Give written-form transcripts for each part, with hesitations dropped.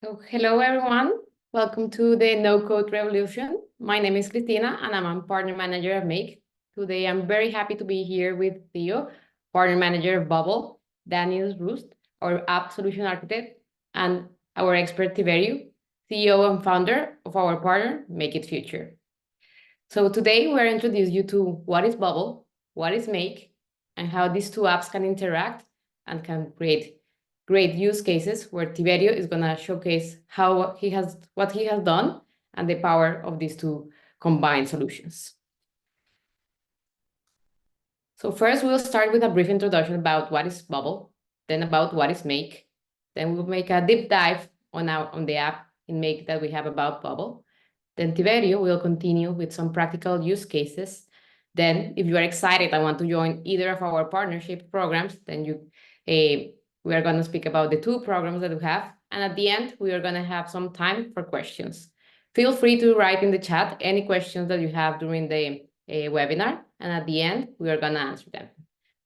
So, hello everyone. Welcome to the No Code Revolution. My name is Christina and I'm a partner manager at Make. Today I'm very happy to be here with Theo, partner manager of Bubble, Daniel Roost, our app solution architect, and our expert Tiberio, CEO and founder of our partner, Makeitfuture. So today we're introduce you to what is Bubble, what is Make, and how these two apps can interact and can create great use cases where Tiberio is going to showcase what he has done and the power of these two combined solutions. So first we'll start with a brief introduction about what is Bubble, then about what is Make. Then we'll make a deep dive on the app in Make that we have about Bubble. Then Tiberio will continue with some practical use cases. Then, if you are excited and want to join either of our partnership programs, then we are going to speak about the two programs that we have. And at the end, we are going to have some time for questions. Feel free to write in the chat any questions that you have during the webinar. And at the end, we are going to answer them.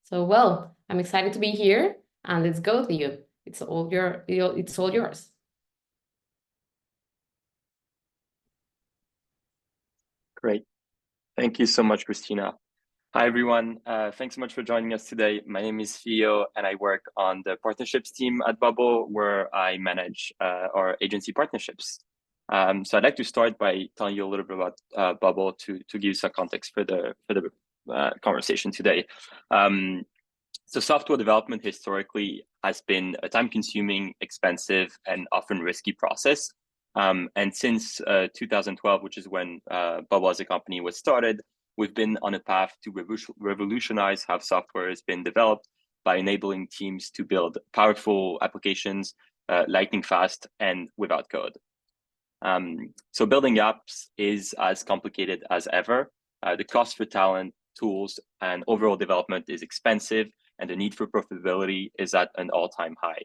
So, well, I'm excited to be here. And let's go, Theo. It's all yours. Great. Thank you so much, Christina. Hi, everyone. Thanks so much for joining us today. My name is Theo, and I work on the partnerships team at Bubble, where I manage our agency partnerships. So I'd like to start by telling you a little bit about Bubble to give you some context for the conversation today. So software development historically has been a time-consuming, expensive, and often risky process. And since 2012, which is when Bubble as a company was started, we've been on a path to revolutionize how software has been developed by enabling teams to build powerful applications, lightning fast, and without code. So building apps is as complicated as ever. The cost for talent, tools, and overall development is expensive, and the need for profitability is at an all-time high.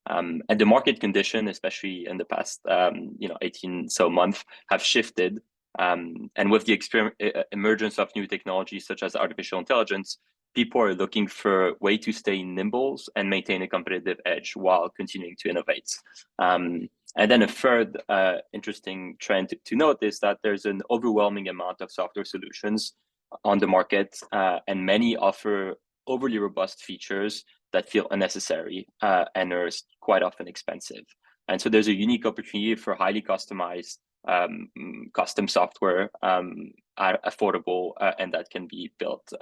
And the market condition, especially in the past 18 so months, have shifted. And with the emergence of new technologies such as artificial intelligence, people are looking for a way to stay nimble and maintain a competitive edge while continuing to innovate. And then a third interesting trend to note is that there's an overwhelming amount of software solutions on the market, and many offer overly robust features that feel unnecessary and are quite often expensive. And so there's a unique opportunity for highly customized custom software affordable and that can be built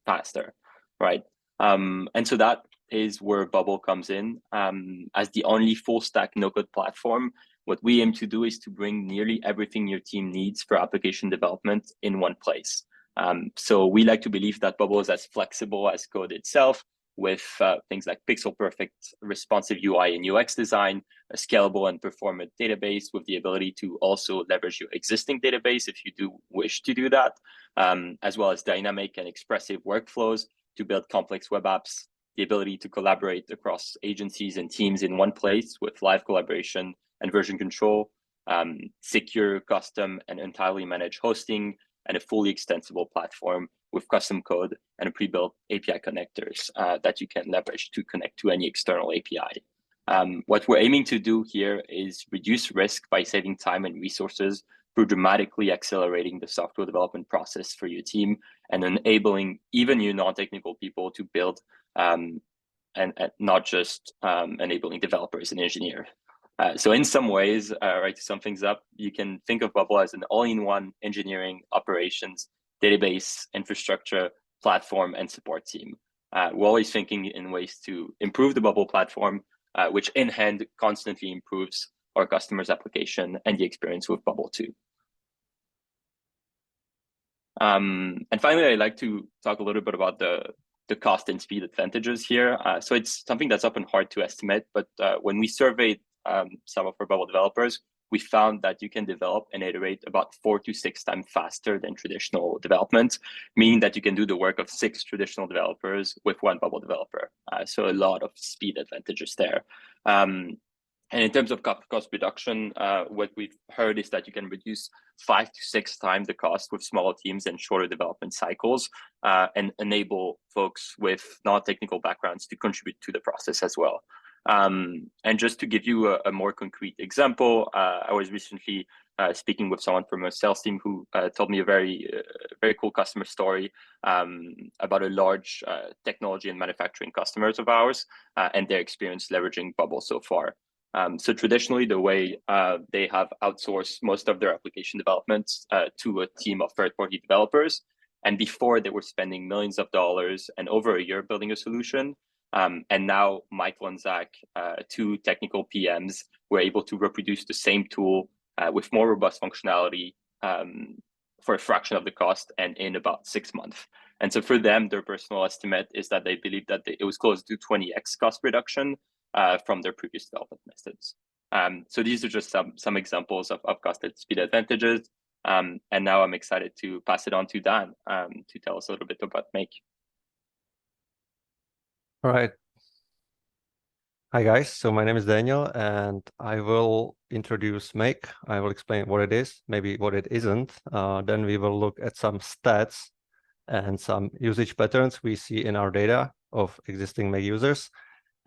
faster, right? And so that is where Bubble comes in. As the only full stack no-code platform, what we aim to do is to bring nearly everything your team needs for application development in one place. So we like to believe that Bubble is as flexible as code itself, with things like pixel perfect responsive UI and UX design, a scalable and performant database with the ability to also leverage your existing database if you do wish to do that, as well as dynamic and expressive workflows to build complex web apps, the ability to collaborate across agencies and teams in one place with live collaboration and version control, secure, custom, and entirely managed hosting, and a fully extensible platform with custom code and pre-built API connectors that you can leverage to connect to any external API. What we're aiming to do here is reduce risk by saving time and resources through dramatically accelerating the software development process for your team and enabling even you non-technical people to build and not just enabling developers and engineers. So in some ways, right, to sum things up, you can think of Bubble as an all-in-one engineering, operations, database, infrastructure, platform, and support team. We're always thinking in ways to improve the Bubble platform, which in hand constantly improves our customers' application and the experience with Bubble too. And finally, I'd like to talk a little bit about the cost and speed advantages here. So it's something that's often hard to estimate, but when we surveyed some of our Bubble developers, we found that you can develop and iterate about 4 to 6 times faster than traditional development, meaning that you can do the work of 6 traditional developers with 1 Bubble developer. So a lot of speed advantages there. And in terms of cost reduction, what we've heard is that you can reduce 5 to 6 times the cost with smaller teams and shorter development cycles, and enable folks with non-technical backgrounds to contribute to the process as well. And just to give you a more concrete example, I was recently speaking with someone from a sales team who told me a very cool customer story about a large technology and manufacturing customers of ours and their experience leveraging Bubble so far. So traditionally, the way they have outsourced most of their application developments to a team of third-party developers. And before, they were spending millions of dollars and over a year building a solution. And now Michael and Zach, two technical PMs, were able to reproduce the same tool with more robust functionality for a fraction of the cost and in about 6 months. And so for them, their personal estimate is that they believe that it was close to 20x cost reduction from their previous development methods. So these are just some examples of cost and speed advantages. And now I'm excited to pass it on to Dan to tell us a little bit about Make. All right. Hi guys, so my name is Daniel and I will introduce Make. I will explain what it is, maybe what it isn't. Then we will look at some stats and some usage patterns we see in our data of existing Make users.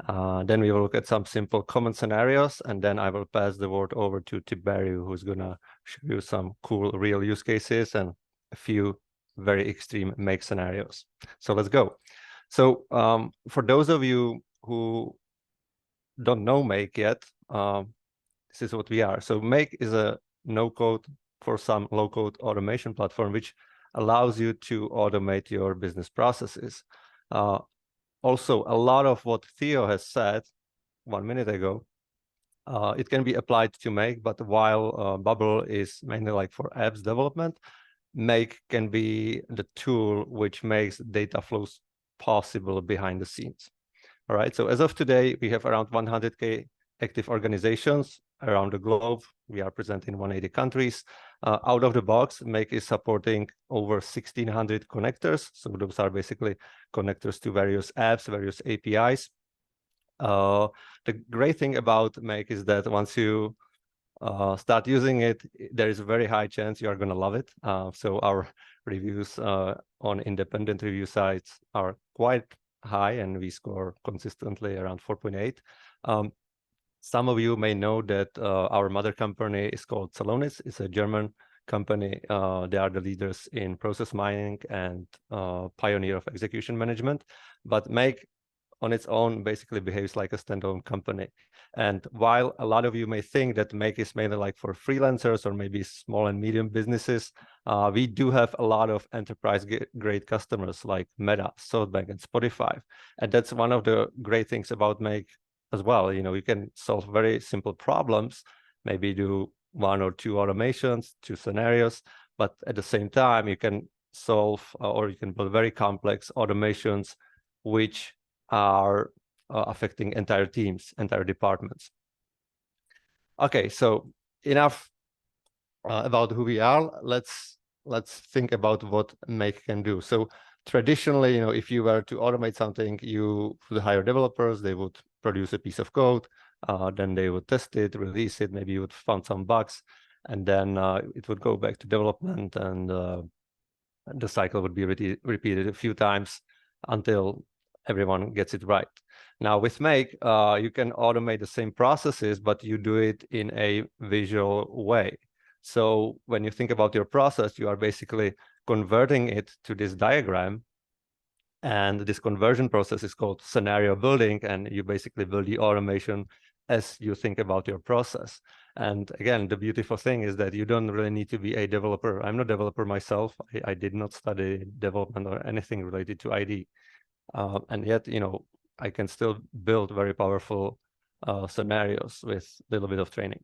Then we will look at some simple common scenarios, and then I will pass the word over to Taru, who's gonna show you some cool real use cases and a few very extreme Make scenarios. So let's go. So for those of you who don't know Make yet, this is what we are. So Make is a no-code for some low-code automation platform, which allows you to automate your business processes. Also, a lot of what Theo has said 1 minute ago, it can be applied to Make, but while Bubble is mainly like for apps development, Make can be the tool which makes data flows possible behind the scenes. All right, so as of today, we have around 100K active organizations around the globe. We are present in 180 countries. Out of the box, Make is supporting over 1,600 connectors. So those are basically connectors to various apps, various APIs. The great thing about Make is that once you start using it, there is a very high chance you are going to love it. So our reviews on independent review sites are quite high, and we score consistently around 4.8. Some of you may know that our mother company is called Celonis. It's a German company. They are the leaders in process mining and pioneer of execution management. But Make on its own basically behaves like a standalone company. And while a lot of you may think that Make is mainly like for freelancers or maybe small and medium businesses, we do have a lot of enterprise-grade customers like Meta, SoftBank, and Spotify. And that's one of the great things about Make as well. You know, you can solve very simple problems, maybe do 1 or 2 automations, 2 scenarios, but at the same time, you can solve or you can build very complex automations which are affecting entire teams, entire departments. Okay, so enough about who we are. Let's think about what Make can do. So traditionally, you know, if you were to automate something, you would hire developers. They would produce a piece of code, then they would test it, release it. Maybe you would find some bugs, and then it would go back to development, and the cycle would be repeated a few times until everyone gets it right. Now with Make, you can automate the same processes, but you do it in a visual way. So when you think about your process, you are basically converting it to this diagram. And this conversion process is called scenario building. And you basically build the automation as you think about your process. And again, the beautiful thing is that you don't really need to be a developer. I'm not a developer myself. I did not study development or anything related to ID. And yet, you know, I can still build very powerful scenarios with a little bit of training.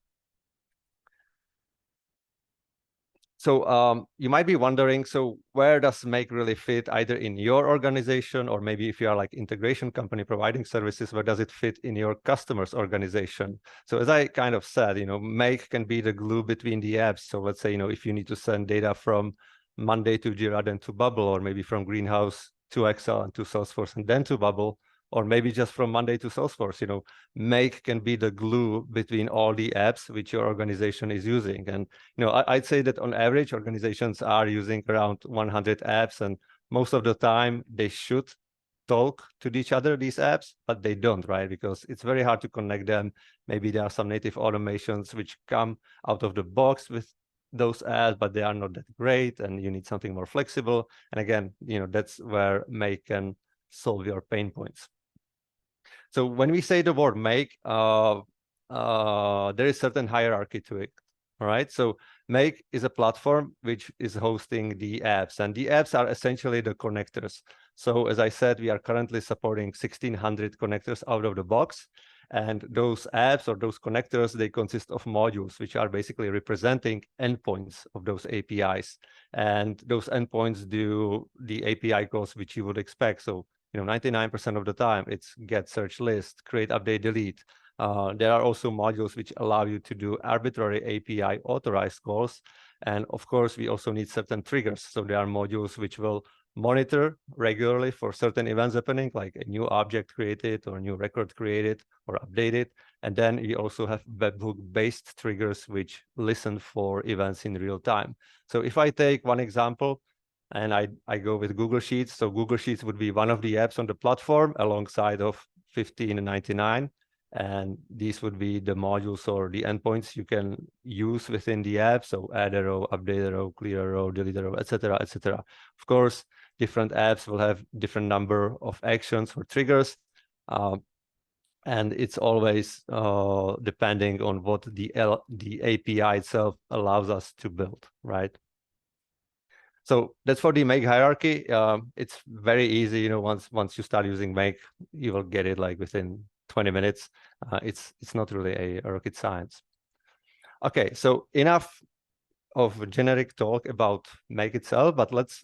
So you might be wondering, so where does Make really fit, either in your organization, or maybe if you are like integration company providing services, where does it fit in your customer's organization? So as I kind of said, you know, Make can be the glue between the apps. So let's say, you know, if you need to send data from Monday to Jira, then to Bubble, or maybe from Greenhouse to Excel and to Salesforce and then to Bubble, or maybe just from Monday to Salesforce, you know, Make can be the glue between all the apps which your organization is using. And, you know, I'd say that on average, organizations are using around 100 apps, and most of the time they should talk to each other, these apps, but they don't, right? Because it's very hard to connect them. Maybe there are some native automations which come out of the box with those apps, but they are not that great, and you need something more flexible. And again, that's where Make can solve your pain points. So when we say the word Make, there is certain hierarchy to it. All right, so Make is a platform which is hosting the apps, and the apps are essentially the connectors. So as I said, we are currently supporting 1,600 connectors out of the box, and those apps or those connectors, they consist of modules, which are basically representing endpoints of those APIs. And those endpoints do the API calls which you would expect. So 99% of the time, it's get, search, list, create, update, delete. There are also modules which allow you to do arbitrary API authorized calls. And of course, we also need certain triggers. So there are modules which will monitor regularly for certain events happening, like a new object created or a new record created or updated. And then we also have webhook-based triggers which listen for events in real time. So if I take one example, and I go with Google Sheets. So Google Sheets would be one of the apps on the platform alongside of 15.99. And these would be the modules or the endpoints you can use within the app. So add a row, update a row, clear a row, delete a row, etc., etc. Of course, different apps will have different number of actions or triggers. And it's always depending on what the API itself allows us to build, right? So that's for the Make hierarchy. It's very easy, once you start using Make, you will get it like within 20 minutes. It's not really a rocket science. Okay, so enough of generic talk about Make itself, but let's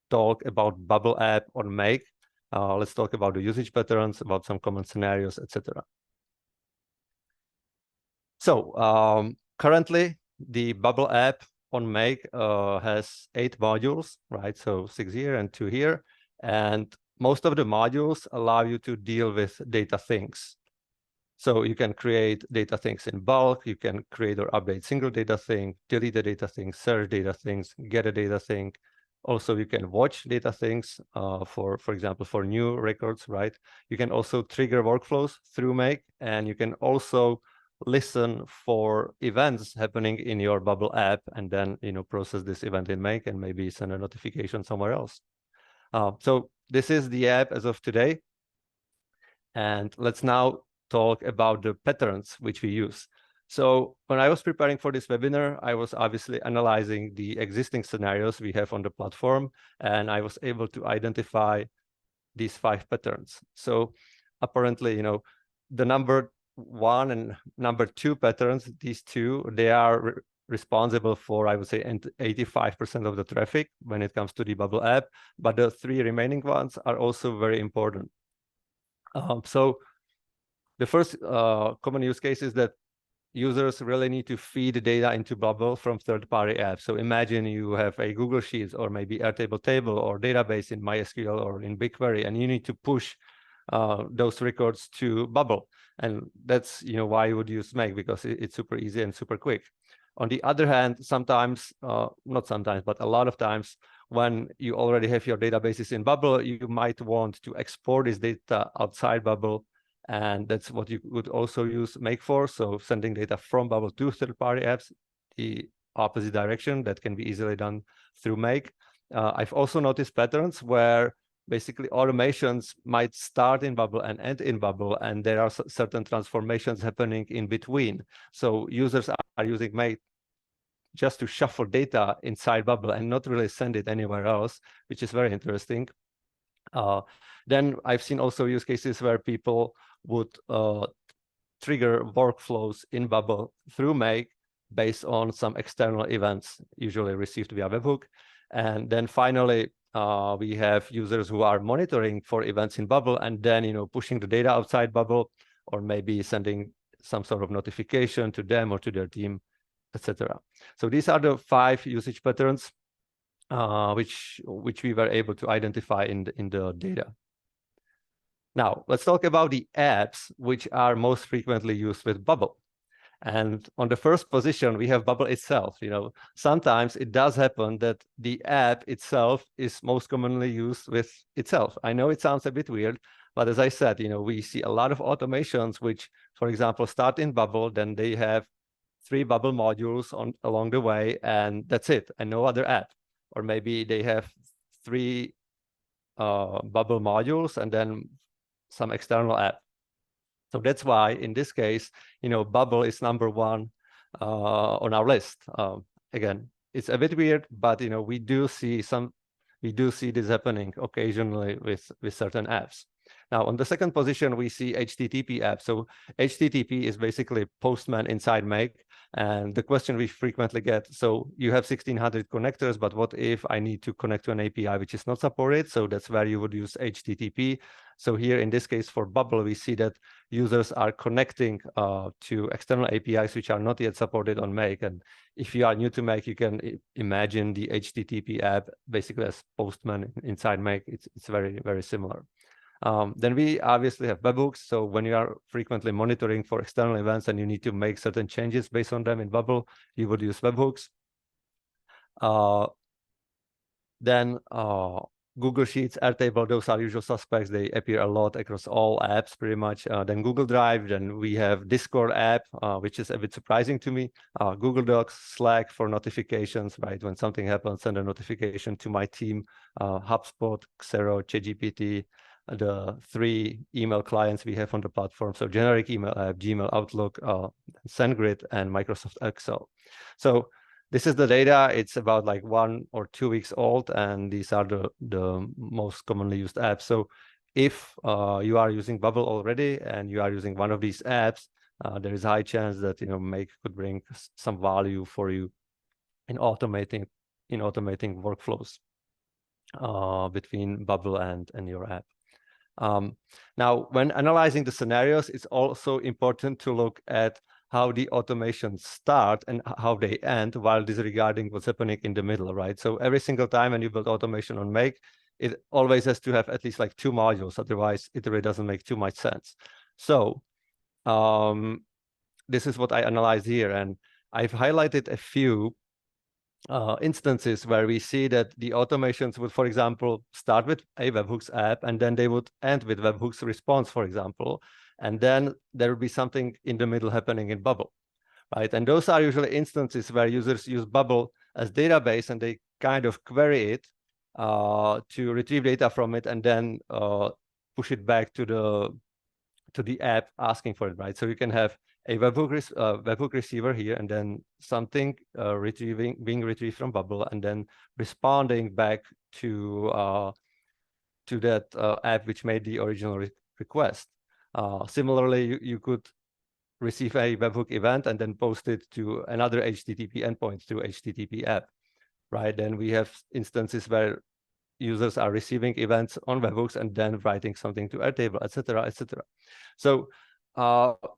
talk about Bubble app on Make. Let's talk about the usage patterns, about some common scenarios, etc. So currently, the Bubble app on Make has 8 modules, right? So 6 here and 2 here. And most of the modules allow you to deal with data things. So you can create data things in bulk, you can create or update single data thing, delete a data thing, search data things, get a data thing. Also, you can watch data things for example, for new records, right? You can also trigger workflows through Make, and you can also listen for events happening in your Bubble app, and then process this event in Make and maybe send a notification somewhere else. So this is the app as of today. And let's now talk about the patterns which we use. So when I was preparing for this webinar, I was obviously analyzing the existing scenarios we have on the platform, and I was able to identify these 5 patterns. So apparently, the number 1 and number 2 patterns, these two, they are responsible for, I would say, 85% of the traffic when it comes to the Bubble app, but the 3 remaining ones are also very important. So the first common use case is that users really need to feed data into Bubble from third-party apps. So imagine you have a Google Sheets or maybe Airtable table or database in MySQL or in BigQuery, and you need to push those records to Bubble. And that's why you would use Make, because it's super easy and super quick. On the other hand, sometimes, not sometimes, but a lot of times, when you already have your databases in Bubble, you might want to export this data outside Bubble. And that's what you would also use Make for. So sending data from Bubble to third-party apps, the opposite direction, that can be easily done through Make. I've also noticed patterns where basically automations might start in Bubble and end in Bubble, and there are certain transformations happening in between. So users are using Make just to shuffle data inside Bubble and not really send it anywhere else, which is very interesting. Then I've seen also use cases where people would trigger workflows in Bubble through Make based on some external events, usually received via webhook. And then finally, we have users who are monitoring for events in Bubble and then pushing the data outside Bubble, or maybe sending some sort of notification to them or to their team, etc. So these are the 5 usage patterns which we were able to identify in the data. Now, let's talk about the apps which are most frequently used with Bubble. And on the first position, we have Bubble itself. Sometimes it does happen that the app itself is most commonly used with itself. I know it sounds a bit weird, but as I said, we see a lot of automations which, for example, start in Bubble, then they have 3 Bubble modules along the way, and that's it, and no other app. Or maybe they have 3 Bubble modules and then some external app. So that's why in this case, Bubble is number 1 on our list. Again, it's a bit weird, but we do see this happening occasionally with certain apps. Now, on the second position, we see HTTP app. So HTTP is basically Postman inside Make. And the question we frequently get, so you have 1600 connectors, but what if I need to connect to an API which is not supported? So that's where you would use HTTP. So here, in this case, for Bubble, we see that users are connecting to external APIs which are not yet supported on Make. And if you are new to Make, you can imagine the HTTP app basically as Postman inside Make. It's very, very similar. Then we obviously have webhooks. So when you are frequently monitoring for external events and you need to make certain changes based on them in Bubble, you would use webhooks. Then Google Sheets, Airtable, those are usual suspects. They appear a lot across all apps pretty much. Then Google Drive, then we have Discord app, which is a bit surprising to me. Google Docs, Slack for notifications, right? When something happens, send a notification to my team. HubSpot, Xero, ChatGPT, the 3 email clients we have on the platform. So generic email app, Gmail, Outlook, SendGrid, and Microsoft Excel. So this is the data. It's about like 1 or 2 weeks old, and these are the most commonly used apps. So if you are using Bubble already and you are using one of these apps, there is a high chance that Make could bring some value for you in automating workflows between Bubble and your app. Now, when analyzing the scenarios, it's also important to look at how the automations start and how they end while disregarding what's happening in the middle, right? So every single time when you build automation on Make, it always has to have at least like 2 modules. Otherwise, it really doesn't make too much sense. So this is what I analyzed here. And I've highlighted a few instances where we see that the automations would, for example, start with a webhooks app, and then they would end with webhooks response, for example, and then there would be something in the middle happening in Bubble, right? And those are usually instances where users use Bubble as database, and they kind of query it to retrieve data from it, and then push it back to the app asking for it, right? So you can have a webhook receiver here, and then something being retrieved from Bubble, and then responding back to that app which made the original request. Similarly, you could receive a webhook event and then post it to another HTTP endpoint to HTTP app, right? Then we have instances where users are receiving events on webhooks and then writing something to Airtable, etc., etc. So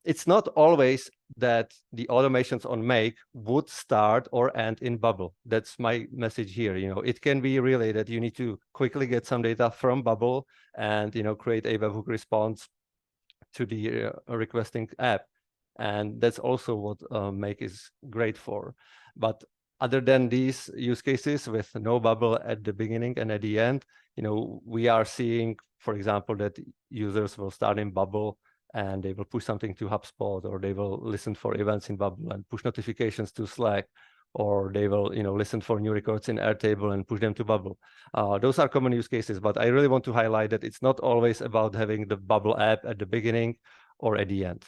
it's not always that the automations on Make would start or end in Bubble. That's my message here. It can be really that you need to quickly get some data from Bubble and create a webhook response to the requesting app, and that's also what Make is great for. But other than these use cases with no Bubble at the beginning and at the end, we are seeing, for example, that users will start in Bubble and they will push something to HubSpot, or they will listen for events in Bubble and push notifications to Slack, or they will listen for new records in Airtable and push them to Bubble. Those are common use cases, but I really want to highlight that it's not always about having the Bubble app at the beginning or at the end.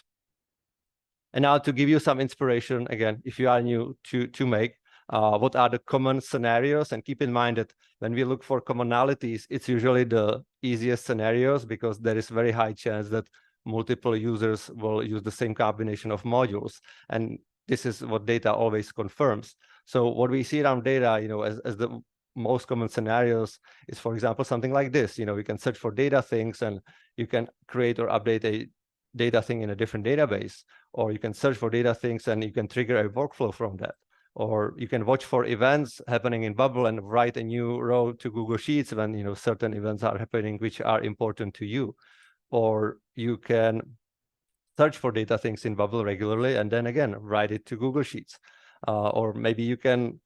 And now to give you some inspiration, again, if you are new to Make, what are the common scenarios? And keep in mind that when we look for commonalities, it's usually the easiest scenarios, because there is very high chance that multiple users will use the same combination of modules. And this is what data always confirms. So what we see around data, as the most common scenarios is, for example, something like this. You can search for data things, and you can create or update a data thing in a different database, or you can search for data things and you can trigger a workflow from that. Or you can watch for events happening in Bubble and write a new row to Google Sheets when certain events are happening which are important to you. Or you can search for data things in Bubble regularly, and then again, write it to Google Sheets. Or maybe you can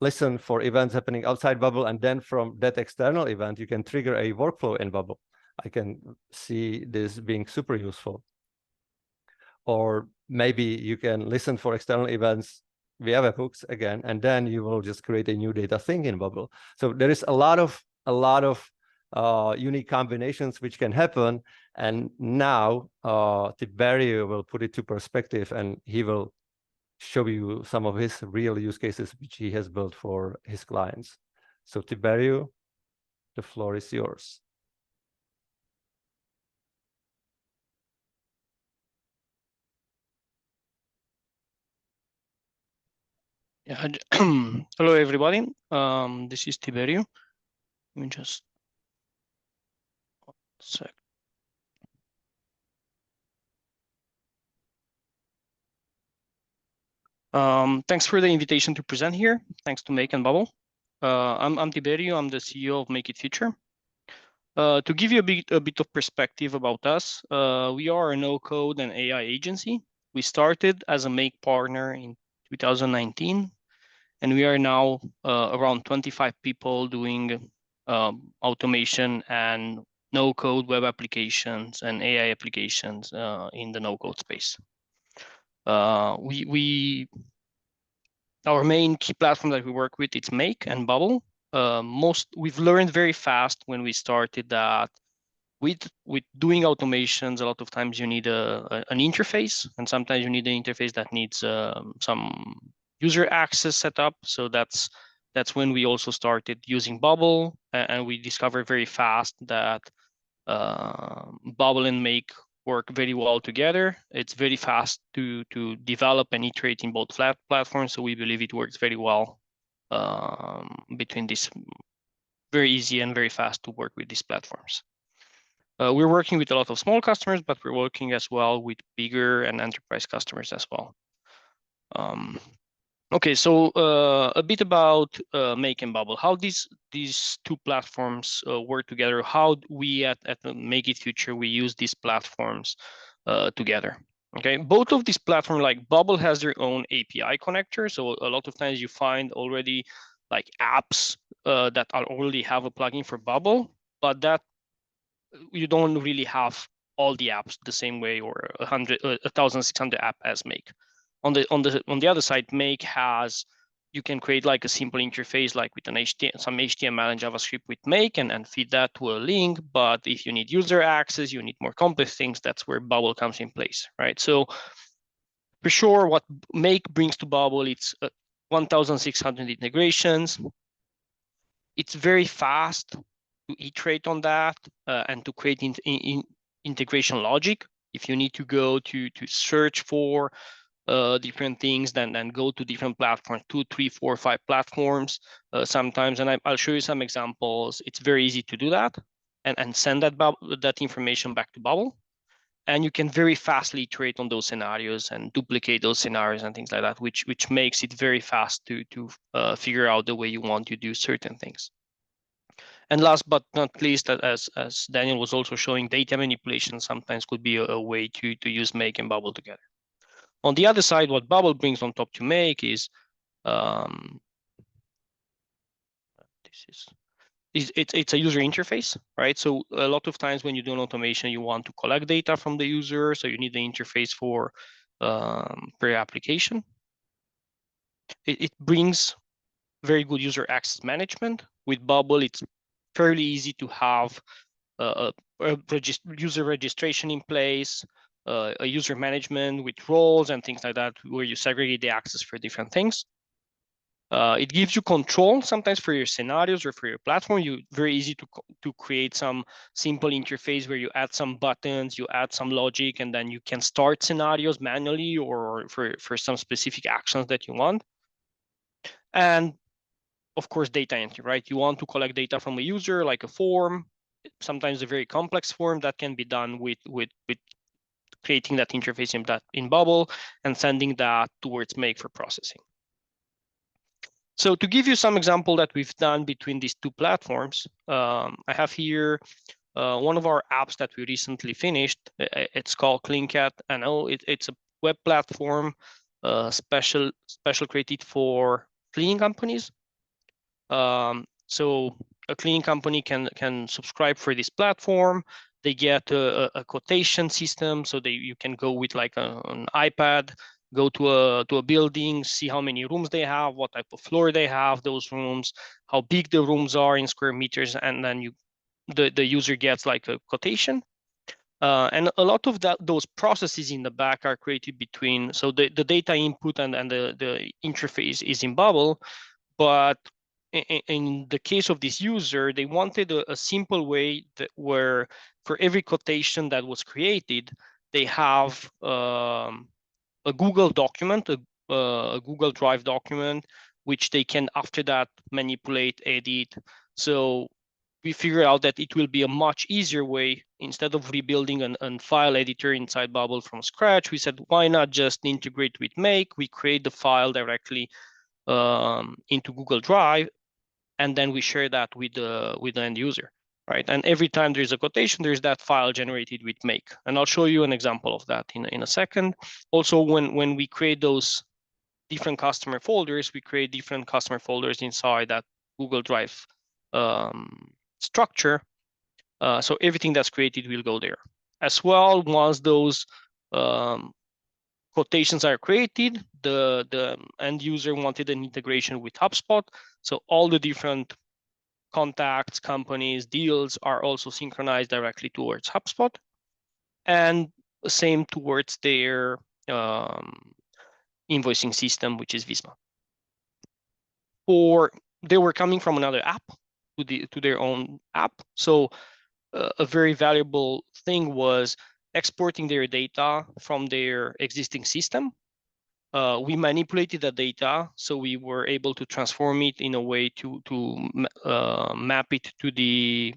listen for events happening outside Bubble, and then from that external event, you can trigger a workflow in Bubble. I can see this being super useful. Or maybe you can listen for external events via webhooks again, and then you will just create a new data thing in Bubble. So there is a lot of unique combinations which can happen. And now Tiberio will put it to perspective, and he will show you some of his real use cases which he has built for his clients. So Tiberio, the floor is yours. Yeah. Hello, everybody. This is Tiberio. Let me just one sec. Thanks for the invitation to present here. Thanks to Make and Bubble. I'm Tiberio. I'm the CEO of Makeitfuture. To give you a bit of perspective about us, we are a no-code and AI agency. We started as a Make partner in 2019, and we are now around 25 people doing automation and no-code web applications and AI applications in the no-code space. Our main key platform that we work with, it's Make and Bubble. We've learned very fast when we started that with doing automations, a lot of times you need an interface, and sometimes you need an interface that needs some user access set up. So that's when we also started using Bubble, and we discovered very fast that Bubble and Make work very well together. It's very fast to develop and iterate in both platforms. So we believe it works very well between these, very easy and very fast to work with these platforms. We're working with a lot of small customers, but we're working as well with bigger and enterprise customers as well. Okay, so a bit about Make and Bubble, how these two platforms work together, how we at Makeitfuture, we use these platforms together. Okay, both of these platforms, like Bubble has their own API connector. So a lot of times you find already like apps that already have a plugin for Bubble, but that you don't really have all the apps the same way, or 1,600 app as Make. On the other side, Make has, you can create like a simple interface, like with some HTML and JavaScript with Make, and feed that to a link. But if you need user access, you need more complex things, that's where Bubble comes in place, right? So for sure, what Make brings to Bubble, it's 1,600 integrations. It's very fast to iterate on that and to create integration logic. If you need to go to search for different things, then go to different platforms, 2, 3, 4, 5 platforms sometimes, and I'll show you some examples. It's very easy to do that and send that information back to Bubble, and you can very fastly iterate on those scenarios and duplicate those scenarios and things like that, which makes it very fast to figure out the way you want to do certain things. And last but not least, as Daniel was also showing, data manipulation sometimes could be a way to use Make and Bubble together. On the other side, what Bubble brings on top to Make is it's a user interface, right? So a lot of times when you do an automation, you want to collect data from the user, so you need the interface for per application. It brings very good user access management. With Bubble, it's fairly easy to have a user registration in place, a user management with roles and things like that, where you segregate the access for different things. It gives you control sometimes for your scenarios or for your platform. Very easy to create some simple interface where you add some buttons, you add some logic, and then you can start scenarios manually or for some specific actions that you want. And of course, data entry, right? You want to collect data from a user, like a form, sometimes a very complex form, that can be done with creating that interface in Bubble and sending that towards Make for processing. So to give you some example that we've done between these two platforms, I have here one of our apps that we recently finished. It's called CleanCat. I know it's a web platform, special created for cleaning companies. So a cleaning company can subscribe for this platform. They get a quotation system, so you can go with like an iPad, go to a building, see how many rooms they have, what type of floor they have, those rooms, how big the rooms are in square meters, and then the user gets like a quotation. And a lot of those processes in the back are created between, so the data input and the interface is in Bubble, but in the case of this user, they wanted a simple way where for every quotation that was created, they have a Google document, a Google Drive document, which they can after that manipulate, edit. So we figured out that it will be a much easier way. Instead of rebuilding a file editor inside Bubble from scratch, we said, why not just integrate with Make? We create the file directly into Google Drive, and then we share that with the end user, right? And every time there's a quotation, there's that file generated with Make. And I'll show you an example of that in a second. Also, when we create those different customer folders, we create different customer folders inside that Google Drive structure. So everything that's created will go there. As well, once those quotations are created, the end user wanted an integration with HubSpot. So all the different contacts, companies, deals are also synchronized directly towards HubSpot, and the same towards their invoicing system, which is Visma. Or they were coming from another app to their own app. So a very valuable thing was exporting their data from their existing system. We manipulated the data, so we were able to transform it in a way to map it to the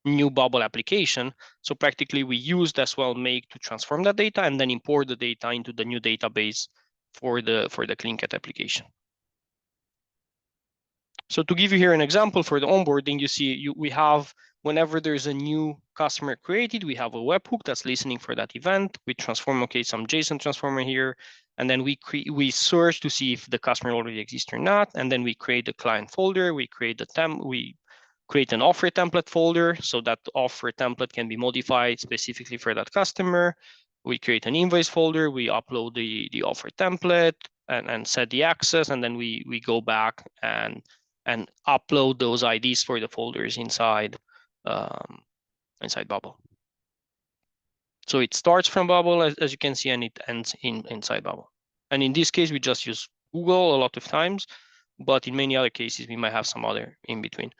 new Bubble application. So practically, we used as well Make to transform that data and then import the data into the new database for the CleanCat application. So to give you here an example for the onboarding, you see we have, whenever there's a new customer created, we have a webhook that's listening for that event. We transform, some JSON transformer here, and then we search to see if the customer already exists or not, and then we create the client folder. We create we create an offer template folder, so that offer template can be modified specifically for that customer. We create an invoice folder. We upload the offer template and set the access, and then we go back and upload those IDs for the folders inside Bubble. So it starts from Bubble, as you can see, and it ends inside Bubble. And in this case, we just use Google a lot of times, but in many other cases, we might have some other in between.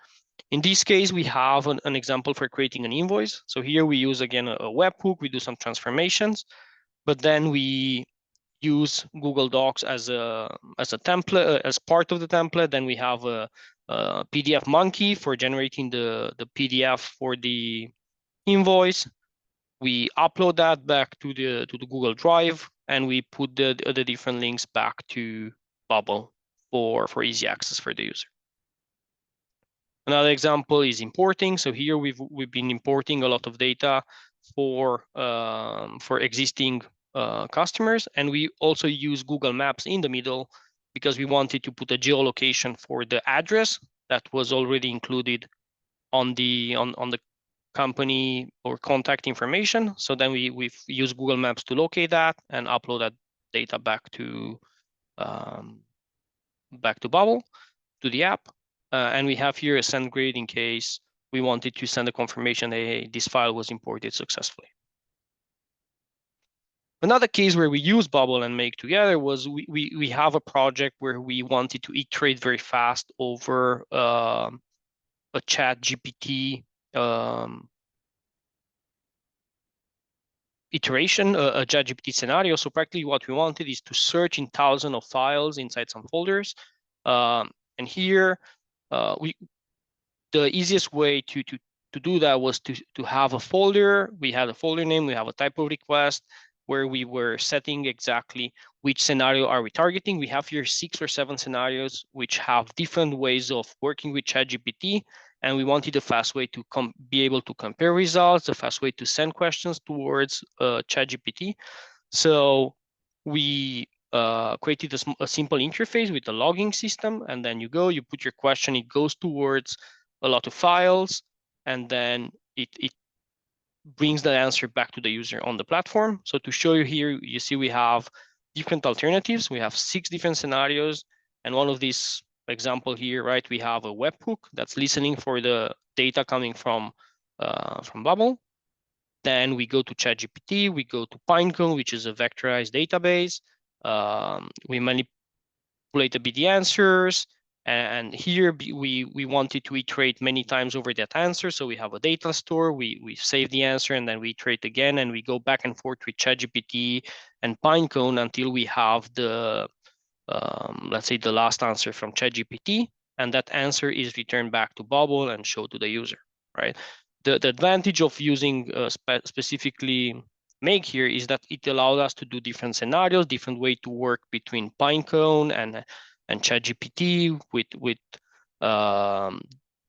In this case, we have an example for creating an invoice. So here we use, again, a webhook. We do some transformations, but then we use Google Docs as a template, as part of the template. Then we have a PDF monkey for generating the PDF for the invoice. We upload that back to the Google Drive, and we put the different links back to Bubble for easy access for the user. Another example is importing. So here we've been importing a lot of data for existing customers, and we also use Google Maps in the middle because we wanted to put a geolocation for the address that was already included on the company or contact information. So then we've used Google Maps to locate that and upload that data back to Bubble, to the app. And we have here a send grid in case we wanted to send a confirmation that, hey, this file was imported successfully. Another case where we use Bubble and Make together was we have a project where we wanted to iterate very fast over a ChatGPT iteration, a ChatGPT scenario. So practically what we wanted is to search in thousands of files inside some folders. And here, the easiest way to do that was to have a folder. We had a folder name, we have a type of request where we were setting exactly which scenario are we targeting. We have here 6 or 7 scenarios which have different ways of working with ChatGPT, and we wanted a fast way to be able to compare results, a fast way to send questions towards ChatGPT. So we created a simple interface with a logging system, and then you put your question, it goes towards a lot of files, and then it brings the answer back to the user on the platform. So to show you here, you see we have different alternatives. We have 6 different scenarios, and one of these example here, right? We have a webhook that's listening for the data coming from Bubble. Then we go to ChatGPT, we go to Pinecone, which is a vectorized database. We manipulate a bit the answers, and here we wanted to iterate many times over that answer. So we have a data store, we save the answer, and then we iterate again, and we go back and forth with ChatGPT and Pinecone until we have the, let's say, the last answer from ChatGPT, and that answer is returned back to Bubble and shown to the user, right? The advantage of using specifically Make here is that it allows us to do different scenarios, different way to work between Pinecone and ChatGPT with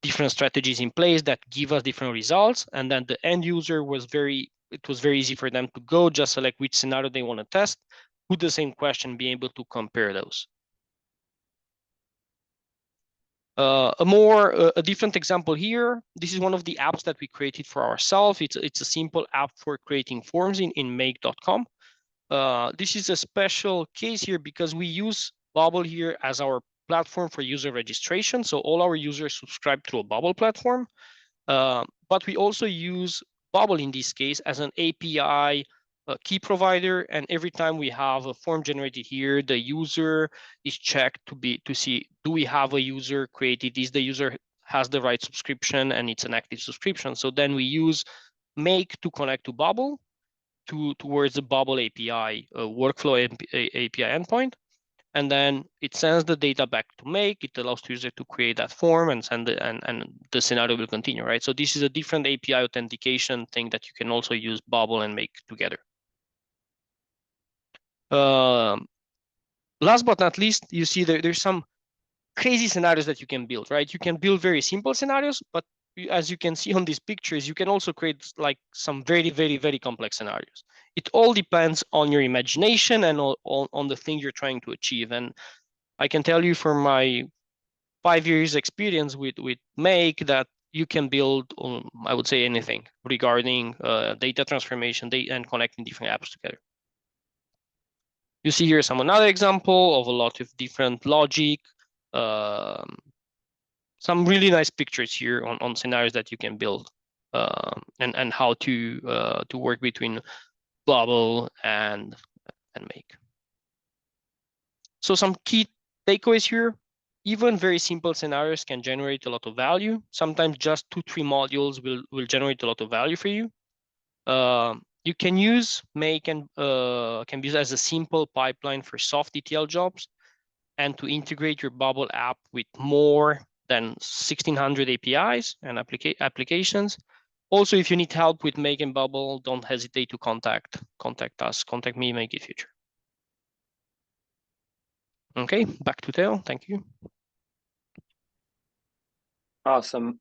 different strategies in place that give us different results. And then the end user it was very easy for them to go, just select which scenario they want to test, put the same question, be able to compare those. A different example here. This is one of the apps that we created for ourselves. It's a simple app for creating forms in make.com. This is a special case here because we use Bubble here as our platform for user registration. So all our users subscribe to a Bubble platform, but we also use Bubble in this case as an API key provider, and every time we have a form generated here, the user is checked to see, do we have a user created? Is the user has the right subscription and it's an active subscription? So then we use Make to connect to Bubble towards the Bubble API workflow API endpoint, and then it sends the data back to Make. It allows the user to create that form and send it, and the scenario will continue, right? So this is a different API authentication thing that you can also use Bubble and Make together. Last but not least, you see there's some crazy scenarios that you can build, right? You can build very simple scenarios, but as you can see on these pictures, you can also create like some very, very, very complex scenarios. It all depends on your imagination and on the thing you're trying to achieve. And I can tell you from my 5 years experience with Make that you can build, I would say, anything regarding data transformation, and connecting different apps together. You see here another example of a lot of different logic, some really nice pictures here on scenarios that you can build, and how to work between Bubble and Make. So some key takeaways here: even very simple scenarios can generate a lot of value. Sometimes just 2-3 modules will generate a lot of value for you. You can use Make and can be used as a simple pipeline for soft ETL jobs, and to integrate your Bubble app with more than 1,600 APIs and applications. Also, if you need help with Make and Bubble, don't hesitate to contact us. Contact me, Makeitfuture. Okay, back to Theo. Thank you. Awesome.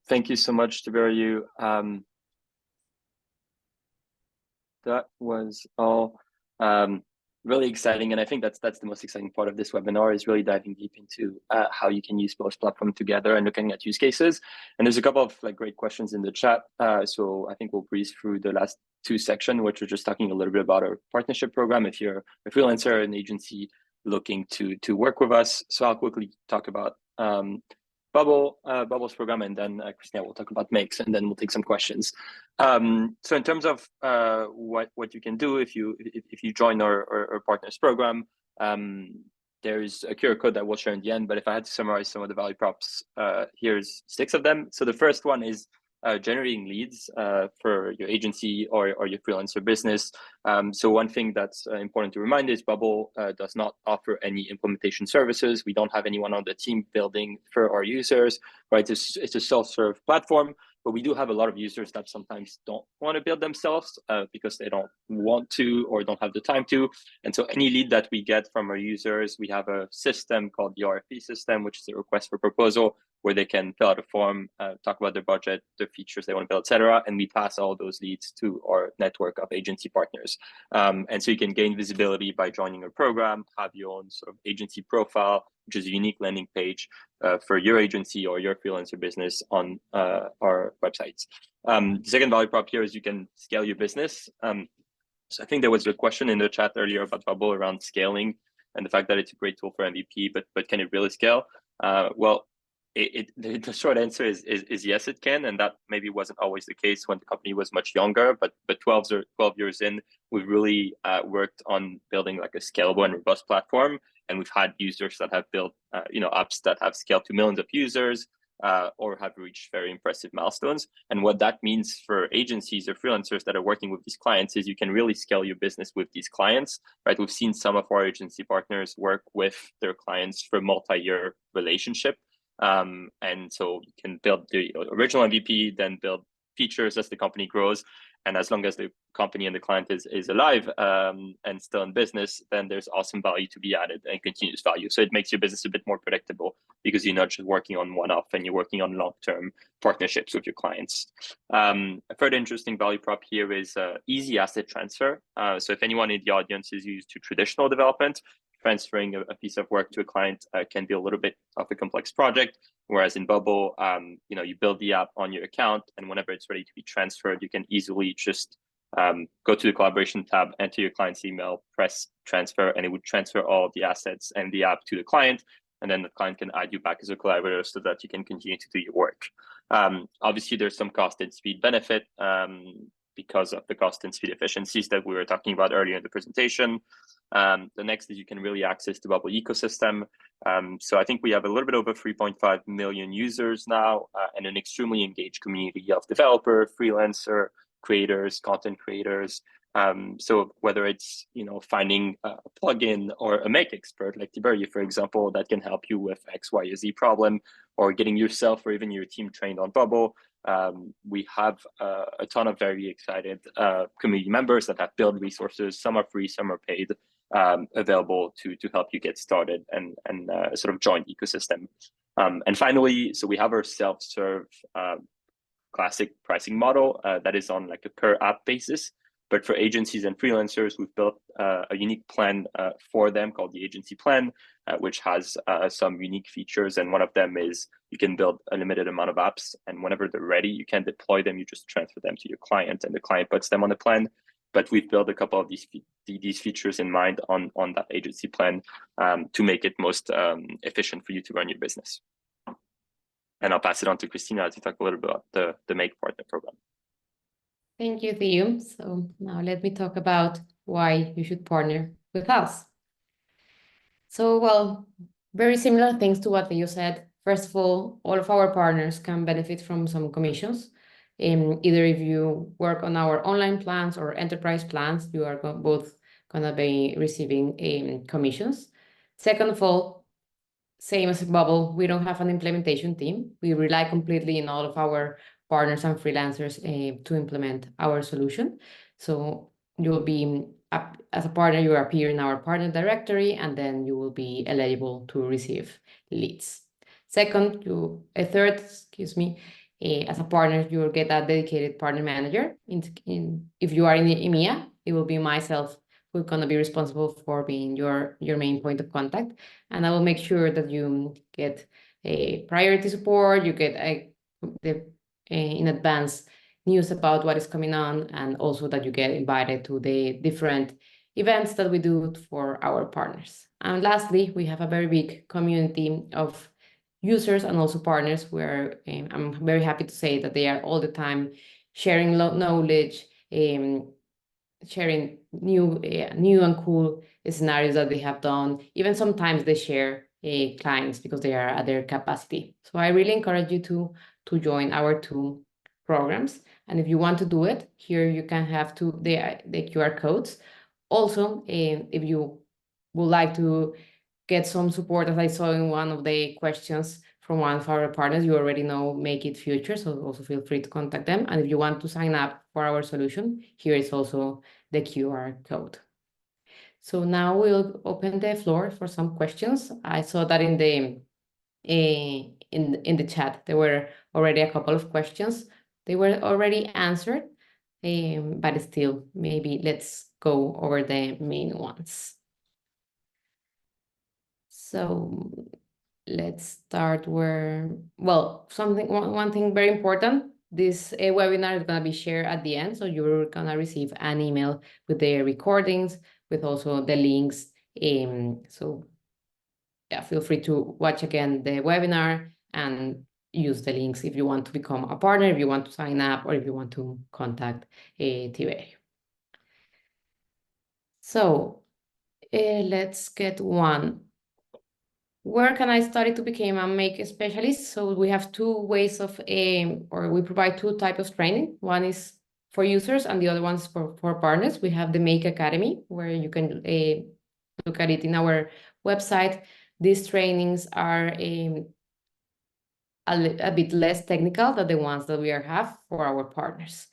Thank you so much, Taru. That was all really exciting, and I think that's the most exciting part of this webinar, is really diving deep into how you can use both platforms together and looking at use cases. And there's a couple of great questions in the chat, so I think we'll breeze through the last 2 sections, which are just talking a little bit about our partnership program if you're a freelancer or an agency looking to work with us. So I'll quickly talk about Bubble's program, and then Christina will talk about Makes, and then we'll take some questions. So in terms of what you can do if you join our partners program, there's a QR code that we'll share in the end. But if I had to summarize some of the value props, here's 6 of them. So the first one is generating leads for your agency or your freelancer business. So one thing that's important to remind is Bubble does not offer any implementation services. We don't have anyone on the team building for our users, right? It's a self-serve platform, but we do have a lot of users that sometimes don't want to build themselves because they don't want to or don't have the time to. And so any lead that we get from our users, we have a system called the RFP system, which is a request for proposal, where they can fill out a form, talk about their budget, their features they want to build, etc. And we pass all those leads to our network of agency partners. And so you can gain visibility by joining a program, have your own sort of agency profile, which is a unique landing page for your agency or your freelancer business on our websites. The second value prop here is you can scale your business. So I think there was a question in the chat earlier about Bubble around scaling and the fact that it's a great tool for MVP, but can it really scale? Well, the short answer is yes, it can, and that maybe wasn't always the case when the company was much younger. But 12 years in, we've really worked on building like a scalable and robust platform, and we've had users that have built apps that have scaled to millions of users. Or have reached very impressive milestones. And what that means for agencies or freelancers that are working with these clients is you can really scale your business with these clients, right? We've seen some of our agency partners work with their clients for multi-year relationship. And so you can build the original MVP, then build features as the company grows. And as long as the company and the client is alive and still in business, then there's awesome value to be added and continuous value. So it makes your business a bit more predictable because you're not just working on one-off and you're working on long-term partnerships with your clients. A further interesting value prop here is easy asset transfer. So if anyone in the audience is used to traditional development, transferring a piece of work to a client can be a little bit of a complex project. Whereas in Bubble, you build the app on your account, and whenever it's ready to be transferred, you can easily just go to the collaboration tab, enter your client's email, press transfer, and it would transfer all of the assets and the app to the client. And then the client can add you back as a collaborator so that you can continue to do your work. Obviously, there's some cost and speed benefit because of the cost and speed efficiencies that we were talking about earlier in the presentation. The next is you can really access the Bubble ecosystem. So I think we have a little bit over 3.5 million users now and an extremely engaged community of developer, freelancer, creators, content creators. So whether it's finding a plugin or a Make expert like Tiberi, for example, that can help you with X, Y, or Z problem, or getting yourself or even your team trained on Bubble. We have a ton of very excited community members that have built resources. Some are free, some are paid, available to help you get started and sort of join the ecosystem. And finally, so we have our self-serve classic pricing model that is on like a per app basis. But for agencies and freelancers, we've built a unique plan for them called the agency plan, which has some unique features. And one of them is you can build a limited amount of apps, and whenever they're ready, you can deploy them. You just transfer them to your client, and the client puts them on the plan. But we've built a couple of these features in mind on that agency plan to make it most efficient for you to run your business. And I'll pass it on to Christina to talk a little bit about the Make Partner program. Thank you, Theo. So now let me talk about why you should partner with us. So, well, very similar things to what Theo said. First of all of our partners can benefit from some commissions. Either if you work on our online plans or enterprise plans, you are both going to be receiving commissions. Second of all, same as Bubble, we don't have an implementation team. We rely completely on all of our partners and freelancers to implement our solution. So you will be, as a partner, you appear in our partner directory, and then you will be eligible to receive leads. Third, as a partner, you will get a dedicated partner manager. If you are in the EMEA, it will be myself who's going to be responsible for being your main point of contact. And I will make sure that you get a priority support, you get in advance news about what is coming on, and also that you get invited to the different events that we do for our partners. And lastly, we have a very big community of users and also partners where I'm very happy to say that they are all the time sharing knowledge, sharing new and cool scenarios that they have done. Even sometimes they share clients because they are at their capacity. So I really encourage you to join our two programs. And if you want to do it, here you can have the QR codes. Also, if you would like to get some support, as I saw in one of the questions from one of our partners, you already know Makeitfuture, so also feel free to contact them. And if you want to sign up for our solution, here is also the QR code. So now we'll open the floor for some questions. I saw that in in the chat. There were already a couple of questions. They were already answered, but still, maybe let's go over the main ones. So let's start where, well, one thing very important. This webinar is going to be shared at the end, so you're going to receive an email with the recordings, with also the links. So yeah, feel free to watch again the webinar and use the links if you want to become a partner, if you want to sign up, or if you want to contact Tiberio. So let's get one. Where can I study to become a make specialist? So we have two ways of, or we provide two types of training. One is for users and the other one is for partners. We have the Make Academy, where you can look at it in our website. These trainings are a bit less technical than the ones that we have for our partners.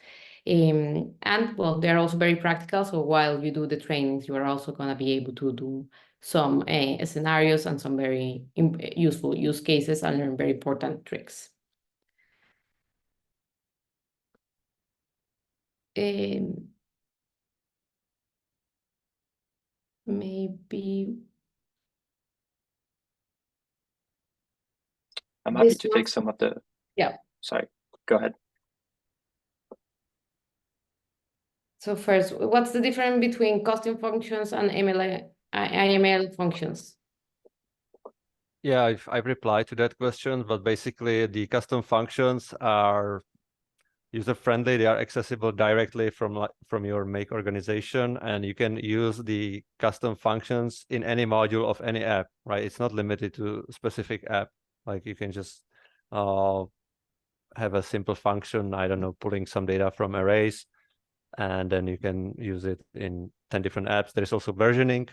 And well, they're also very practical. So while you do the trainings, you are also going to be able to do some scenarios and some very useful use cases and learn very important tricks. Maybe I'm happy this to one. take some of the. Yeah. Sorry, go ahead. So first, what's the difference between custom functions and IML functions? Yeah, I've replied to that question, but basically the custom functions are user-friendly. They are accessible directly from your Make organization, and you can use the custom functions in any module of any app, right? It's not limited to a specific app. Like you can just have a simple function, I don't know, pulling some data from arrays, and then you can use it in 10 different apps. There's also versioning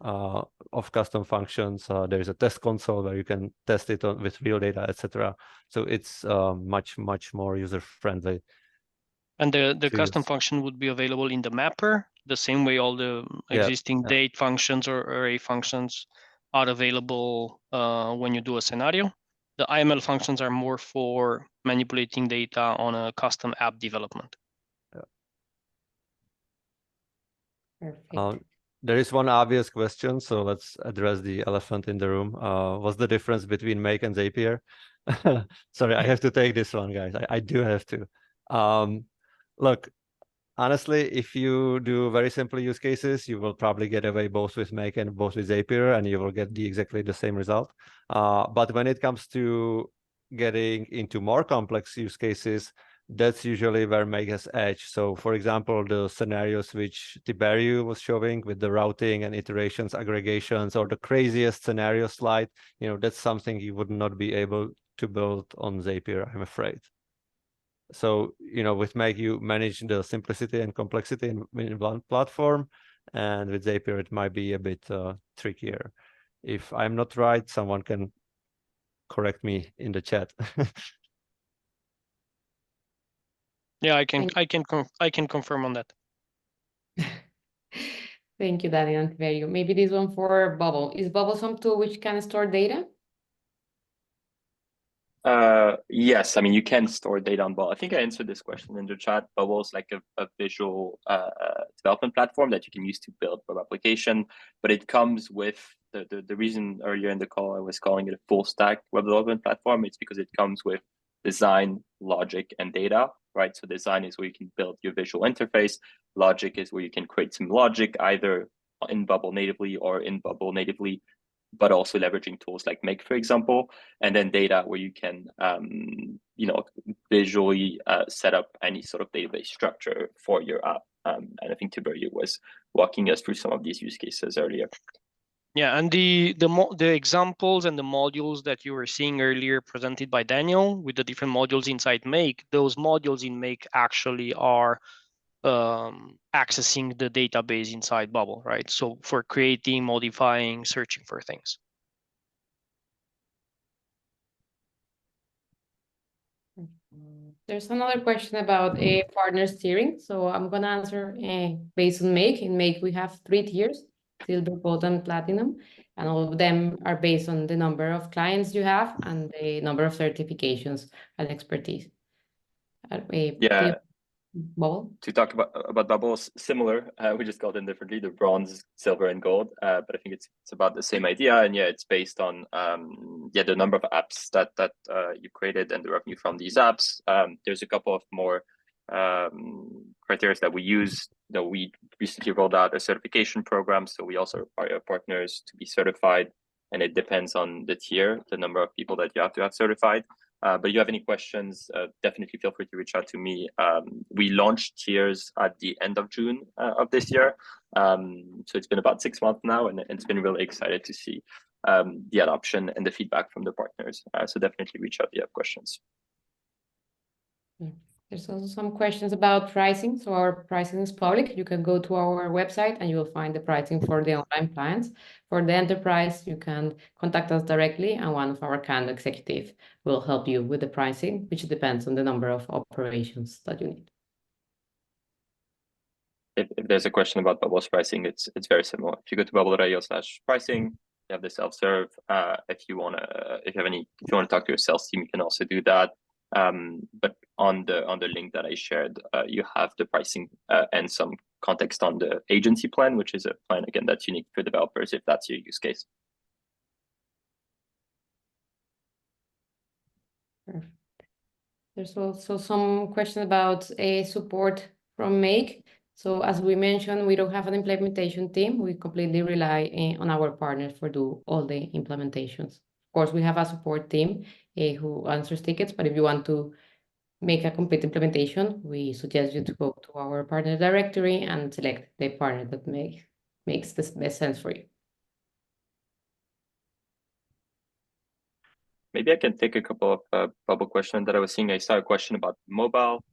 of custom functions. There's a test console where you can test it with real data, etc. So it's much more user-friendly. And the custom function would be available in the mapper, the same way all the existing date functions or array functions are available when you do a scenario. The IML functions are more for manipulating data on a custom app development. Perfect. There is one obvious question, so let's address the elephant in the room. What's the difference between Make and Zapier? Sorry, I have to take this one, guys. I do have to. Look, honestly, if you do very simple use cases, you will probably get away both with Make and both with Zapier, and you will get exactly the same result. But when it comes to getting into more complex use cases, that's usually where Make has edge. So for example, the scenarios which Tiberio was showing with the routing and iterations, aggregations, or the craziest scenario slide, that's something you would not be able to build on Zapier, I'm afraid. So, with Make, you manage the simplicity and complexity in one platform, and with Zapier, it might be a bit trickier. If I'm not right, someone can correct me in the chat. Yeah, I can confirm on that. Thank you, Daniel and Tiberio. Maybe this one for Bubble. Is Bubble some tool which can store data? Yes, I mean, you can store data on Bubble. I think I answered this question in the chat. Bubble is like a visual development platform that you can use to build web application, but it comes with the reason earlier in the call I was calling it a full stack web development platform. It's because it comes with design, logic, and data, right? So design is where you can build your visual interface. Logic is where you can create some logic either in Bubble natively or in Bubble natively, but also leveraging tools like Make, for example, and then data where you can, visually set up any sort of database structure for your app. And I think Tiberio was walking us through some of these use cases earlier. Yeah, and the examples and the modules that you were seeing earlier presented by Daniel with the different modules inside Make, those modules in Make actually are accessing the database inside Bubble, right? So for creating, modifying, searching for things. There's another question about partner steering. So I'm going to answer based on Make. In Make, we have 3 tiers. silver, gold, and platinum. And all of them are based on the number of clients you have and the number of certifications and expertise. Yeah. Bubble? To talk about bubbles, similar. We just call them differently: the bronze, silver, and gold. But I think it's about the same idea, and yeah, it's based on the number of apps that you created and the revenue from these apps. There's a couple of more criteria that we use. That we recently rolled out a certification program, so we also require partners to be certified, and it depends on the tier, the number of people that you have to have certified. But if you have any questions, definitely feel free to reach out to me. We launched tiers at the end of June of this year. So it's been about 6 months now, and it's been really excited to see the adoption and the feedback from the partners. So definitely reach out if you have questions. There's also some questions about pricing. So our pricing is public. You can go to our website and you will find the pricing for the online plans. For the enterprise, you can contact us directly and one of our account executives will help you with the pricing, which depends on the number of operations that you need. If there's a question about Bubble's pricing, it's very similar. If you go to bubble.io/pricing, you have the self-serve. If you want to talk to your sales team, you can also do that. But on the link that I shared, you have the pricing and some context on the agency plan, which is a plan again that's unique for developers if that's your use case. Perfect. There's also some question about support from Make. So as we mentioned, we don't have an implementation team. We completely rely on our partners for do all the implementations. Of course, we have a support team who answers tickets, but if you want to make a complete implementation, we suggest you to go to our partner directory and select the partner that makes the best sense for you. Maybe I can take a couple of Bubble questions that I was seeing. I saw a question about mobile.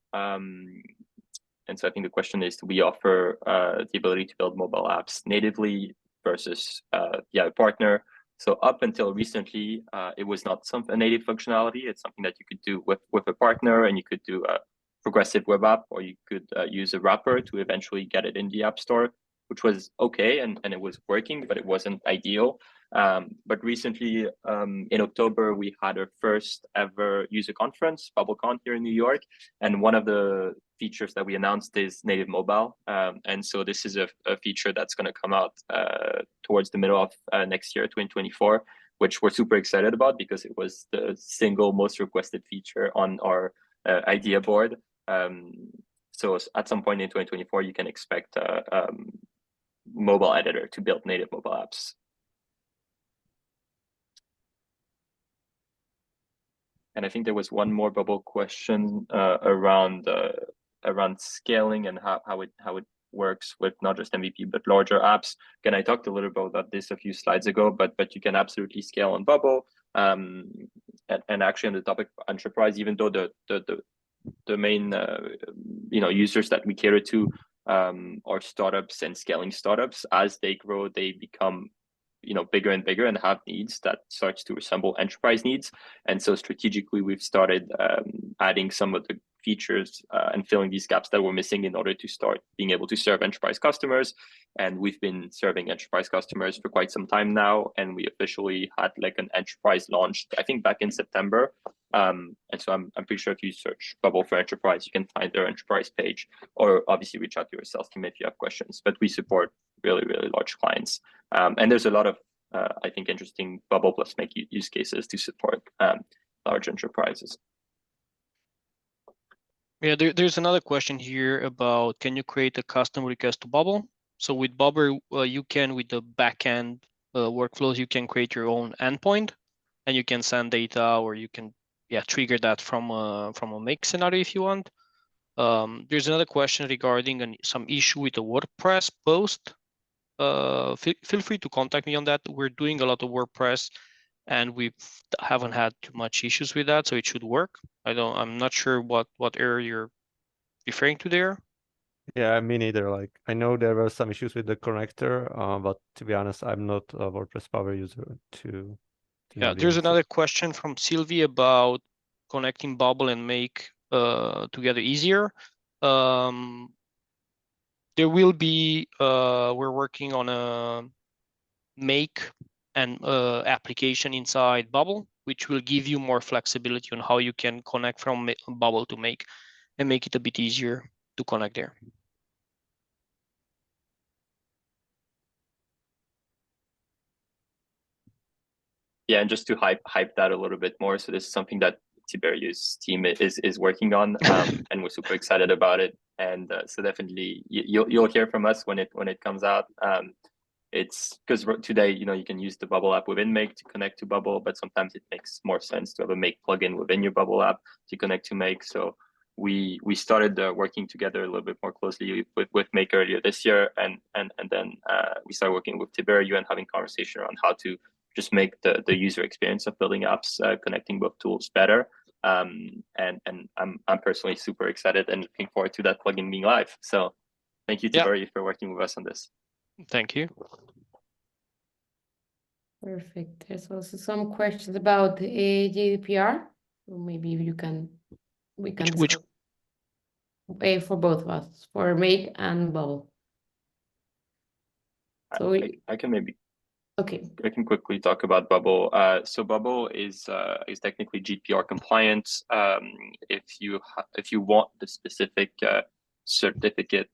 And so I think the question is, do we offer the ability to build mobile apps natively versus a partner? So up until recently, it was not a native functionality. It's something that you could do with a partner, and you could do a progressive web app, or you could use a wrapper to eventually get it in the App Store, which was okay, and it was working, but it wasn't ideal. But recently, in October, we had our first ever user conference, BubbleCon, here in New York. And one of the features that we announced is native mobile. And so this is a feature that's going to come out towards the middle of next year, 2024, which we're super excited about because it was the single most requested feature on our idea board. So at some point in 2024, you can expect mobile editor to build native mobile apps. And I think there was one more Bubble question around scaling and how it works with not just MVP but larger apps. Again, I talked a little bit about this a few slides ago, but you can absolutely scale on Bubble. And actually on the topic of enterprise, even though the main users that we cater to are startups and scaling startups, as they grow, they become bigger and bigger and have needs that starts to resemble enterprise needs. And so strategically, we've started adding some of the features and filling these gaps that were missing in order to start being able to serve enterprise customers. And we've been serving enterprise customers for quite some time now. And we officially had like an enterprise launch, I think back in September. And so I'm pretty sure if you search Bubble for enterprise, you can find their enterprise page, or obviously reach out to your sales team if you have questions. But we support really, really large clients. And there's a lot of, I think, interesting Bubble plus Make use cases to support large enterprises. Yeah, there's another question here about, can you create a custom request to Bubble? So with Bubble, you can, with the backend workflows, you can create your own endpoint, and you can send data, or you can trigger that from a Make scenario if you want. There's another question regarding some issue with the WordPress post. Feel free to contact me on that. We're doing a lot of WordPress, and we haven't had too much issues with that, so it should work. I'm not sure what error you're referring to there. Yeah, me neither. Like, I know there were some issues with the connector, but to be honest, I'm not a WordPress power user to know the There's answer. another question from Sylvie about connecting Bubble and Make together easier. There will be, we're working on a make and application inside Bubble, which will give you more flexibility on how you can connect from Bubble to Make and make it a bit easier to connect there. Yeah, and just to hype that a little bit more. So this is something that Tiberiu's team is working on, and we're super excited about it. And so definitely you'll hear from us when it comes out. It's because today, you can use the Bubble app within Make to connect to Bubble, but sometimes it makes more sense to have a Make plugin within your Bubble app to connect to Make. So we started working together a little bit more closely with Make earlier this year, and then we started working with Tiberiu and having conversation around how to just make the user experience of building apps, connecting both tools better. And I'm personally super excited and looking forward to that plugin being live. So thank you, Tiberiu, for working with us on this. Thank you. Perfect. There's also some questions about GDPR. So maybe we can Which for both of us, for Make and Bubble. So I can maybe. Okay. I can quickly talk about Bubble. So Bubble is technically GDPR compliant. If you want the specific certificate,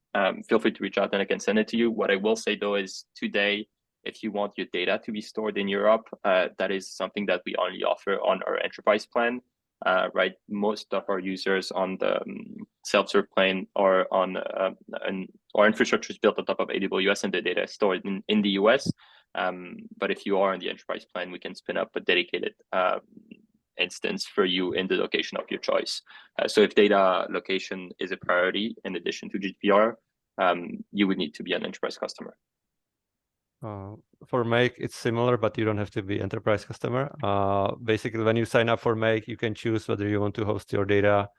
feel free to reach out and I can send it to you. What I will say though is today, if you want your data to be stored in Europe, that is something that we only offer on our enterprise plan. Right, most of our users on the self-serve plan or on our infrastructure is built on top of AWS and the data is stored in the US. But if you are on the enterprise plan, we can spin up a dedicated instance for you in the location of your choice. So if data location is a priority in addition to GDPR, you would need to be an enterprise customer. For Make, it's similar, but you don't have to be enterprise customer. Basically, when you sign up for Make, you can choose whether you want to host your data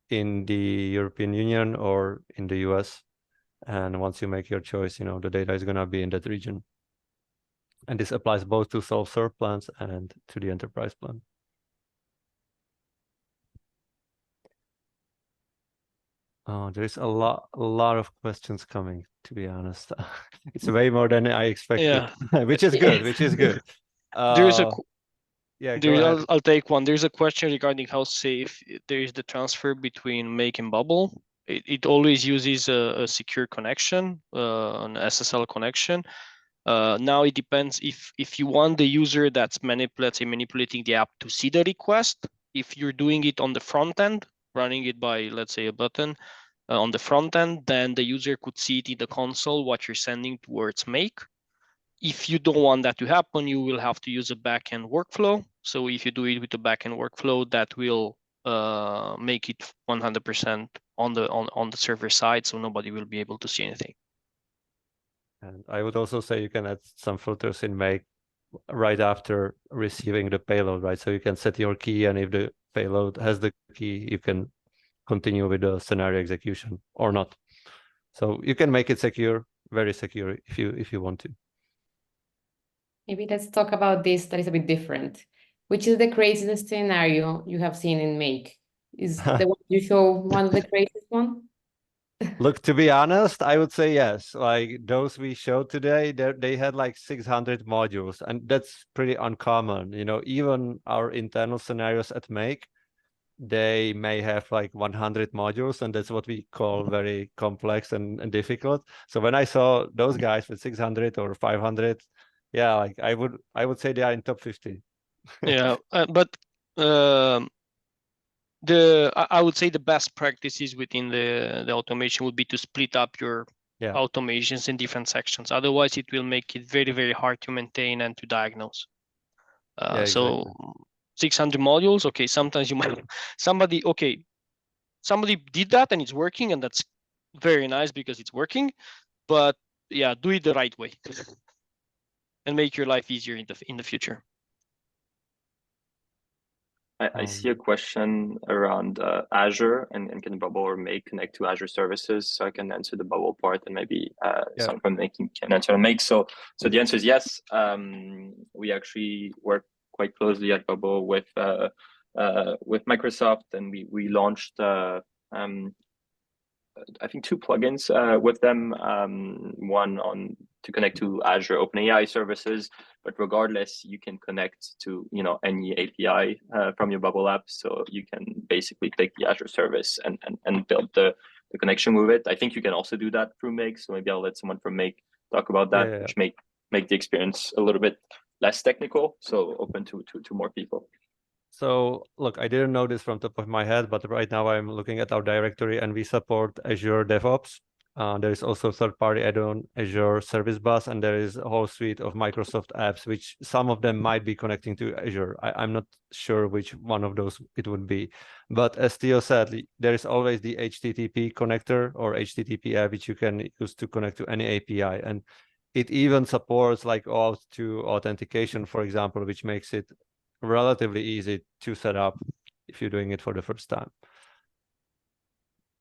in the European Union or in the US. And once you make your choice, the data is going to be in that region. And this applies both to self-serve plans and to the enterprise plan. There's a lot of questions coming, to be honest. It's way more than I expected, which is good, There's a yeah, I'll take one. There's a question regarding how safe there is the transfer between Make and Bubble. It always uses a secure connection, an SSL connection. Now it depends if you want the user that's manipulating the app to see the request. If you're doing it on the front end, running it by, let's say, a button on the front end, then the user could see it in the console what you're sending towards Make. If you don't want that to happen, you will have to use a backend workflow. So if you do it with a backend workflow, that will make it 100% on the server side, so nobody will be able to see anything. And I would also say you can add some filters in Make right after receiving the payload, right? So you can set your key, and if the payload has the key, you can continue with the scenario execution or not. So you can make it secure, very secure, if you want to. Maybe let's talk about this that is a bit different. Which is the craziest scenario you have seen in Make? Is the one you show one of the craziest one? Look, to be honest, I would say yes. Like those we showed today, they had like 600 modules, and that's pretty uncommon. Even our internal scenarios at Make, they may have like 100 modules, and that's what we call very complex and difficult. So when I saw those guys with 600 or 500, yeah, like I would say they are in top 50. Yeah, but I would say the best practices within the automation would be to split up your automations in different sections. Otherwise, it will make it very, very hard to maintain and to diagnose. Exactly. So 600 modules, okay, sometimes you might, somebody did that and it's working, and that's very nice because it's working, but yeah, do it the right way and make your life easier in the future. I see a question around Azure and can Bubble or Make connect to Azure services? So I can answer the Bubble part, and maybe someone from Make can answer on Make. So the answer is yes. We actually work quite closely at Bubble with Microsoft, and we launched a I think 2 plugins with them. One on to connect to Azure OpenAI services, but regardless, you can connect to any API from your Bubble app. So you can basically take the Azure service and build the connection with it. I think you can also do that through Make. So maybe I'll let someone from Make talk about that, which make the experience a little bit less technical. So open to more people. So look, I didn't know this from top of my head, but right now I'm looking at our directory and we support Azure DevOps. There is also third-party add-on Azure Service Bus, and there is a whole suite of Microsoft apps, which some of them might be connecting to Azure. I'm not sure which one of those it would be. But as Theo said, there is always the HTTP connector or HTTP app, which you can use to connect to any API. And it even supports like auth to authentication, for example, which makes it relatively easy to set up if you're doing it for the first time.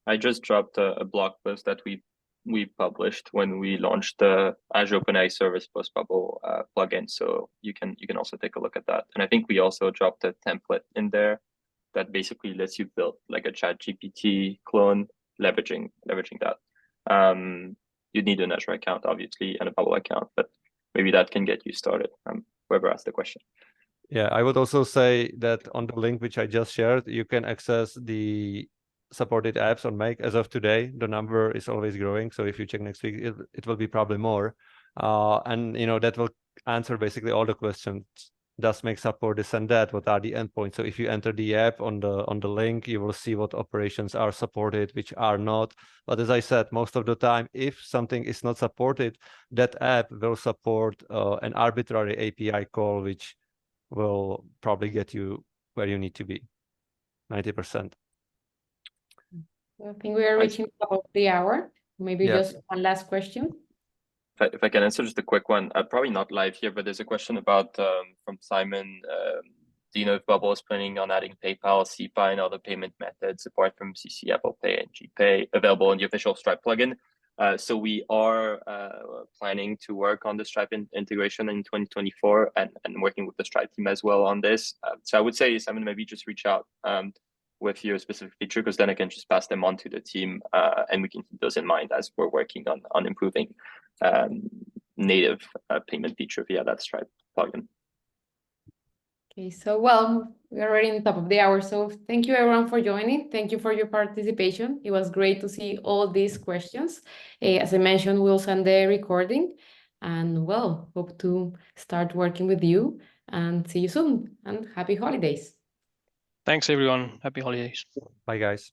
I just dropped a blog post that we published when we launched the Azure OpenAI Service Post Bubble plugin. So you can also take a look at that. And I think we also dropped a template in there that basically lets you build like a ChatGPT clone, leveraging that. You'd need an Azure account, obviously, and a Bubble account, but maybe that can get you started. Whoever asked the question. Yeah, I would also say that on the link which I just shared, you can access the supported apps on Make. As of today, the number is always growing. So if you check next week, it will be probably more. And that will answer basically all the questions. Does Make support this and that? What are the endpoints? So if you enter the app on the link, you will see what operations are supported, which are not. But as I said, most of the time, if something is not supported, that app will support an arbitrary API call, which will probably get you where you need to be, 90%. I think we are reaching top of the hour. Maybe just one last question. If I can answer just a quick one, probably not live here, but there's a question about from Simon. Do you know if Bubble is planning on adding PayPal, SEPA, and other payment methods apart from CC, Apple Pay, and GPay available in the official Stripe plugin? So we are planning to work on the Stripe integration in 2024 and working with the Stripe team as well on this. So I would say, Simon, maybe just reach out with your specific feature, because then I can just pass them on to the team and we can keep those in mind as we're working on improving native payment feature via that Stripe plugin. Okay, so well, we're already in the top of the hour. So thank you everyone for joining. Thank you for your participation. It was great to see all these questions. As I mentioned, we'll send the recording and well, hope to start working with you and see you soon and happy holidays. Thanks everyone. Happy holidays. Bye guys.